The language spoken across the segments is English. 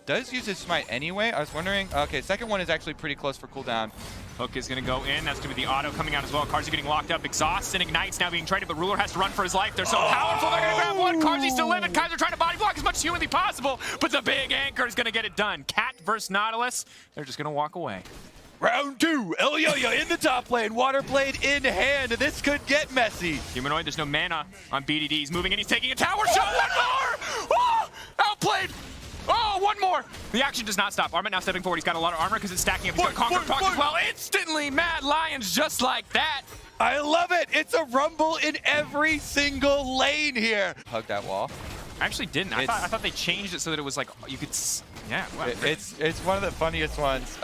does use his smite anyway. I was wondering, okay, second one is actually pretty close for cooldown. Hook is going to go in. That's going to be the auto coming out as well. Carzzy getting locked up. Exhaust and Ignites now being traded, but Ruler has to run for his life. They're so powerful. They're going to grab one. Carzzy still living. Kaiser trying to body block as much as humanly possible, but the big anchor is going to get it done. Cat versus Nautilus. They're just going to walk away. Round 2, Elyoya in the top lane, Water Blade in hand. This could get messy. Humanoid, there's no mana on BDD. He's moving in. He's taking a tower shot. One more! Oh, outplayed. Oh, one more! The action does not stop. Armut now stepping forward. He's got a lot of armor because it's stacking up. He's got Conquer Proc as well. Instantly, Mad Lions just like that. I love it. It's a rumble in every single lane here. Hug that wall. I actually didn't. I thought they changed it so that it was like you could. Yeah. Wow. It's one of the funniest ones.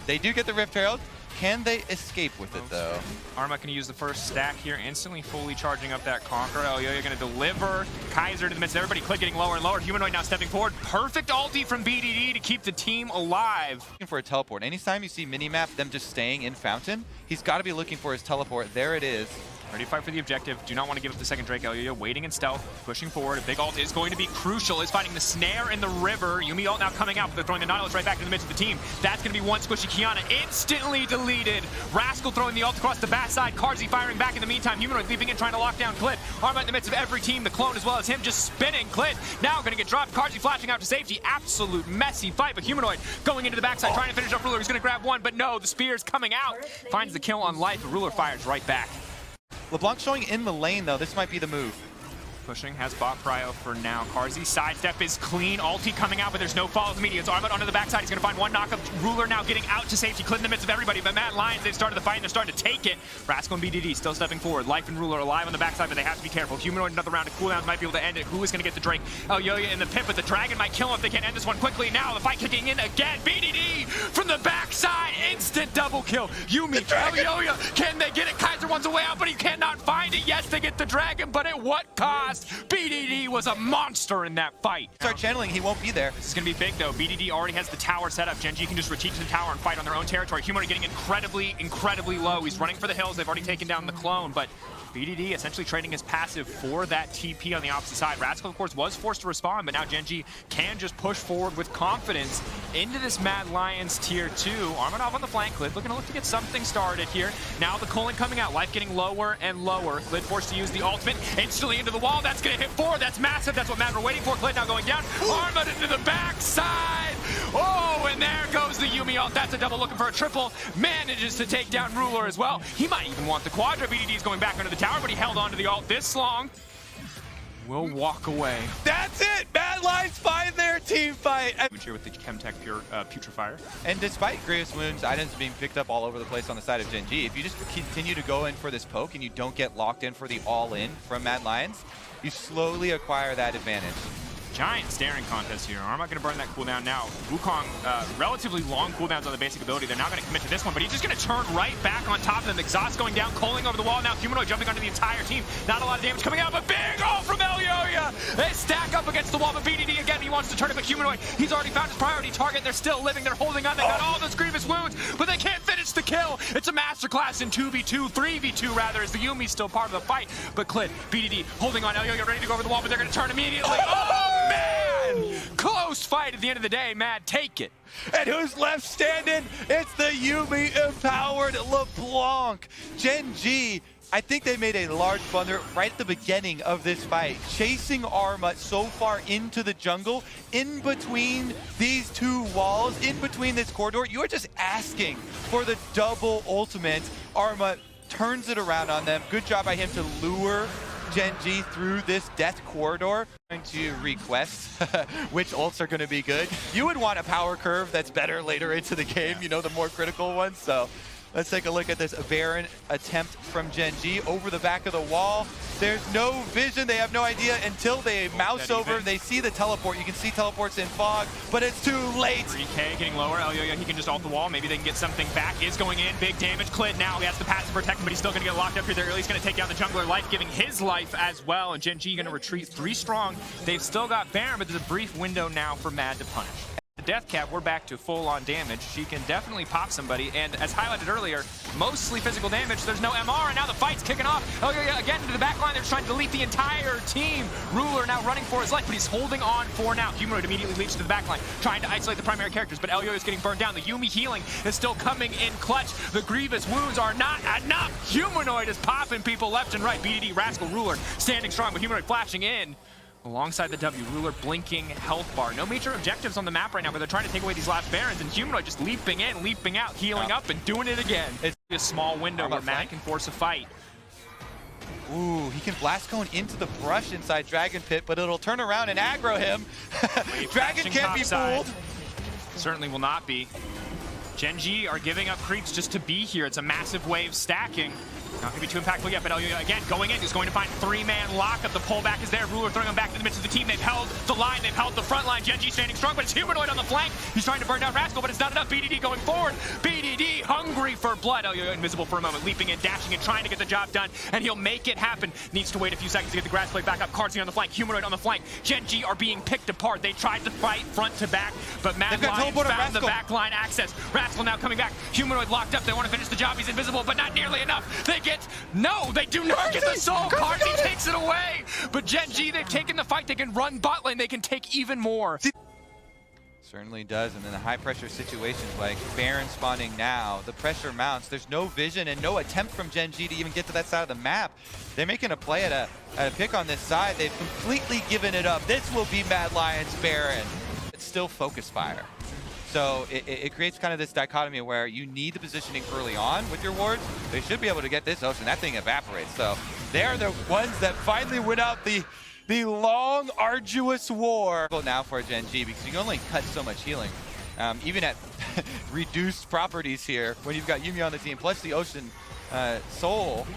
They do get the Rift Herald. Can they escape with it though? Armut gonna use the first stack here, instantly fully charging up that Conqueror. Elyoya gonna deliver. Kaiser to the midst of everybody. Click getting lower and lower. Humanoid now stepping forward. Perfect ulti from BDD to keep the team alive. Looking for a teleport. Anytime you see minimap them just staying in Fountain, he's got to be looking for his teleport. There it is. Ready to fight for the objective. Do not want to give up the second Drake. Elyoya waiting in stealth, pushing forward. A big ult is going to be crucial. Is fighting the snare in the river. Yuumi ult now coming out, but they're throwing the Nautilus right back into the midst of the team. That's going to be one squishy Kiana instantly deleted. Rascal throwing the ult across the backside. Carzzy firing back in the meantime. Humanoid leaping in, trying to lock down Clit. Armut in the midst of every team. The clone as well as him just spinning. Clit now going to get dropped. Carzzy flashing out to safety. Absolute messy fight, but Humanoid going into the backside, trying to finish off Ruler. He's going to grab one, but no, the spear's coming out. Finds the kill on life, but Ruler fires right back. LeBlanc showing in the lane though. This might be the move. Pushing, has bot prio for now. Carzzy sidestep is clean. Ulti coming out, but there's no follow to media. It's Armut onto the backside. He's going to find one knockup. Ruler now getting out to safety. Clit in the midst of everybody, but Mad Lions, they've started the fight and they're starting to take it. Rascal and BDD still stepping forward. Life and Ruler alive on the backside, but they have to be careful. Humanoid another round of cooldowns might be able to end it. Who is going to get the Drake? Elyoya in the pit, but the Dragon might kill him if they can't end this one quickly. Now the fight kicking in again. BDD from the backside. Instant double kill. Yuumi, Elyoya, can they get it? Kaiser wants a way out, but he cannot find it. Yes, they get the Dragon, but at what cost? BDD was a monster in that fight. Start channeling, he won't be there. This is going to be big though. BDD already has the tower set up. Gen G can just retreat to the tower and fight on their own territory. Humanoid getting incredibly low. He's running for the hills. They've already taken down the clone, but BDD essentially trading his passive for that TP on the opposite side. Rascal, of course, was forced to respond, but now Gen G can just push forward with confidence into this Mad Lions tier 2. Armanov on the flank. Clit looking to look to get something started here. Now the Colin coming out. Life getting lower and lower. Clit forced to use the ultimate instantly into the wall. That's going to hit 4. That's massive. That's what Mad were waiting for. Clit now going down. Armut into the backside. Oh, and there goes the Yuumi ult. That's a double looking for a triple. Manages to take down Ruler as well. He might even want the Quadra. BDD is going back under the tower, but he held on to the ult this long. Will walk away. That's it! Mad Lions find their team fight! Here with the Chemtech Putrefier. And despite Grievous Wounds, items being picked up all over the place on the side of Gen G, if you just continue to go in for this poke and you don't get locked in for the all-in from Mad Lions, you slowly acquire that advantage. Giant staring contest here. Armut gonna burn that cooldown now. Wukong, relatively long cooldowns on the basic ability. They're not gonna commit to this one, but he's just gonna turn right back on top of them. Exhaust going down, Coling over the wall. Now Humanoid jumping onto the entire team. Not a lot of damage coming out, but big ult from Elyoya. They stack up against the wall, but BDD again, he wants to turn it, but Humanoid, he's already found his priority target. They're still living, they're holding on. They got all those Grievous Wounds, but they can't finish the kill. It's a masterclass in 2v2, 3v2 rather, as the Yuumi's still part of the fight. But Clit, BDD holding on. Elyoya ready to go over the wall, but they're gonna turn immediately. Oh man! Close fight at the end of the day. Mad, take it. And who's left standing? It's the Yuumi empowered LeBlanc. Gen G, I think they made a large blunder right at the beginning of this fight. Chasing Armut so far into the jungle, in between these two walls, in between this corridor. You're just asking for the double ultimate. Armut turns it around on them. Good job by him to lure Gen G through this death corridor. Going to request which ults are going to be good. You would want a power curve that's better later into the game, you know, the more critical ones. So let's take a look at this Baron attempt from Gen G over the back of the wall. There's no vision. They have no idea until they mouse over. They see the teleport. You can see teleports in fog, but it's too late. 3K getting lower. Elyoya, he can just ult the wall. Maybe they can get something back. Is going in. Big damage. Clit now. He has the passive protection, but he's still going to get locked up here. They're at least going to take down the jungler. Life giving his life as well. And Gen G going to retreat 3 strong. They've still got Baron, but there's a brief window now for Mad to punish. death cap, we're back to full-on damage. She can definitely pop somebody, and as highlighted earlier, mostly physical damage. There's no MR, and now the fight's kicking off. Oh, yeah, again into the back line. They're trying to delete the entire team. Ruler now running for his life, but he's holding on for now. Humanoid immediately leaps to the back line, trying to isolate the primary characters, but Elio is getting burned down. The Yuumi healing is still coming in clutch. The grievous wounds are not enough. Humanoid is popping people left and right. BDD, Rascal, Ruler standing strong, but Humanoid flashing in. Alongside the W, Ruler blinking health bar. No major objectives on the map right now, but they're trying to take away these last Barons, and Humanoid just leaping in, leaping out, healing up, and doing it again. It's a small window where Mad can force a fight. Ooh, he can blast going into the brush inside Dragon Pit, but it'll turn around and aggro him. Dragon can't be fooled. Certainly will not be. Gen.G are giving up creeps just to be here. It's a massive wave stacking. Not going to be too impactful yet, but again, going in, he's going to find three-man lockup. The pullback is there. Ruler throwing him back to the midst of the team. They've held the line. They've held the front line. Gen.G standing strong, but it's Humanoid on the flank. He's trying to burn down Rascal, but it's not enough. BDD going forward. BDD hungry for blood. Invisible for a moment, leaping in, dashing in, trying to get the job done, and he'll make it happen. Needs to wait a few seconds to get the grass blade back up. Cardsy on the flank. Humanoid on the flank. Gen.G are being picked apart. They tried to fight front to back, but Mad Lions found the back line access. Rascal now coming back. Humanoid locked up. They want to finish the job. He's invisible, but not nearly enough. They do not get the soul. Cardsy takes it away. But Gen.G, they've taken the fight. They can run bot lane. They can take even more. Certainly does, and in the high-pressure situations like Baron spawning now, the pressure mounts. There's no vision and no attempt from Gen.G to even get to that side of the map. They're making a play at a pick on this side. They've completely given it up. This will be Mad Lions Baron. It's still focus fire. So it creates kind of this dichotomy where you need the positioning early on with your wards. They should be able to get this Ocean. That thing evaporates. So they're the ones that finally win out the long, arduous war. Now for Gen.G, because you can only cut so much healing. Even at reduced properties here, when you've got Yuumi on the team, plus the Ocean Soul,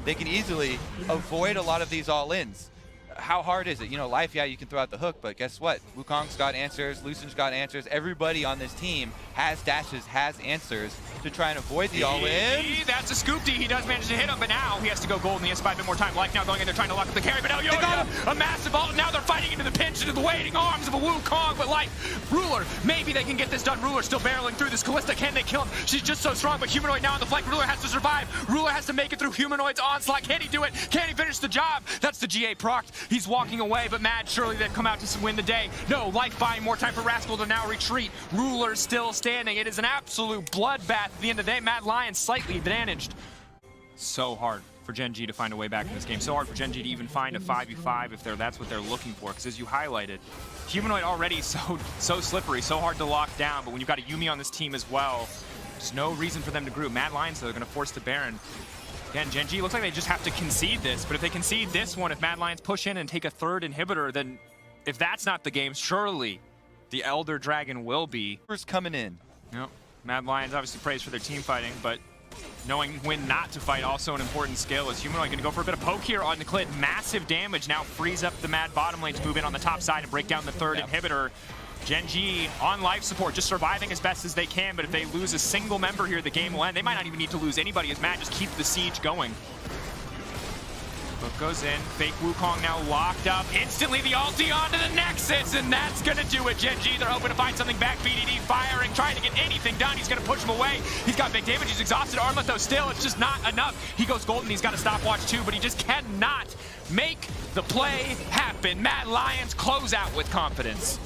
they can easily avoid a lot of these all-ins. How hard is it? You know, life, yeah, you can throw out the hook, but guess what? Wukong's got answers, Lucian's got answers. Everybody on this team has dashes, has answers to try and avoid the all-in. That's a scoop D. He does manage to hit him, but now he has to go gold and he has to buy a bit more time. Life now going in, they're trying to lock up the carry, but a massive ult. Now they're fighting into the pinch, into the waiting arms of a Wukong, but Life, Ruler, maybe they can get this done. Ruler still barreling through this. Callista, can they kill him? She's just so strong, but Humanoid now on the flank. Ruler has to survive. Ruler has to make it through Humanoid's onslaught. Can he do it? Can he finish the job? That's the GA proc. He's walking away, but Mad, surely they've come out to win the day. No, Life buying more time for Rascal to now retreat. Ruler still standing. It is an absolute bloodbath at the end of the day. Mad Lions slightly advantaged. So hard for Gen.G to find a way back in this game. So hard for Gen.G to even find a 5v5 if that's what they're looking for. Because as you highlighted, Humanoid already so slippery, so hard to lock down. But when you've got a Yuumi on this team as well, there's no reason for them to group. Mad Lions, so they're going to force the Baron. Again, Gen.G looks like they just have to concede this, but if they concede this one, if Mad Lions push in and take a third inhibitor, then if that's not the game, surely the Elder Dragon will be. Who's coming in? Yep. Mad Lions obviously praised for their team fighting, but knowing when not to fight also an important skill. Is Humanoid going to go for a bit of poke here on the clit? Massive damage now frees up the Mad bottom lane to move in on the top side and break down the third inhibitor. Gen.G on life support, just surviving as best as they can, but if they lose a single member here, the game will end. They might not even need to lose anybody as Mad just keep the siege going. Book goes in, fake Wukong now locked up. Instantly the ulti onto the Nexus, and that's gonna do it. Gen.G, they're hoping to find something back. BDD firing, trying to get anything done. He's gonna push him away. He's got big damage, he's exhausted. Armlet though, still, it's just not enough. He goes golden, he's got a stopwatch too, but he just cannot make the play happen. Mad Lions close out with confidence.